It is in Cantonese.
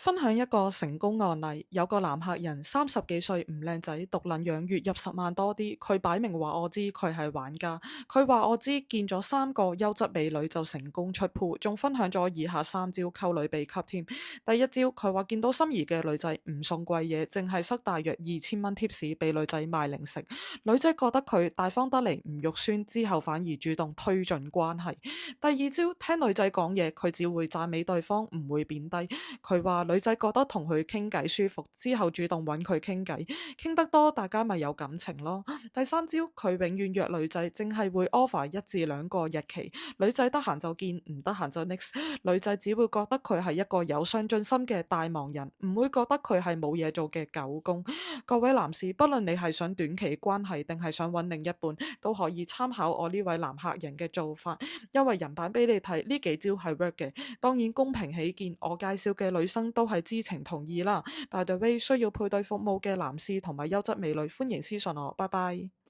分享一個成功案例，有個男客人30幾歲唔靚仔，獨撚樣，月入10萬多啲。佢擺明話我知佢係玩家，佢話我知見咗3個優質美女就成功出鋪，仲分享咗以下3招溝女秘笈添。第一招，佢話見到心儀嘅女仔唔送貴嘢，淨係塞大約2000蚊貼士俾女仔買零食，女仔覺得佢大方得嚟唔肉酸，之後反而主動推進關係。第二招，聽女仔講嘢，佢只會讚美對方，唔會貶低。佢話女仔覺得同佢傾偈舒服，之後主動揾佢傾偈，傾得多大家咪有感情咯。第三招，佢永遠約女仔，淨係會 offer 1至2個日期，女仔得閒就見，唔得閒就 next。女仔只會覺得佢係一個有上進心嘅大忙人，唔會覺得佢係冇嘢做嘅狗公。各位男士，不論你係想短期關係定係想揾另一半，都可以參考我呢位男客人嘅做法，因為人版俾你睇呢幾招係 work 嘅。當然公平起見，我介紹嘅女生都係知情同意啦。By the way，需要配對服務嘅男士同埋優質美女，歡迎私信我，拜拜。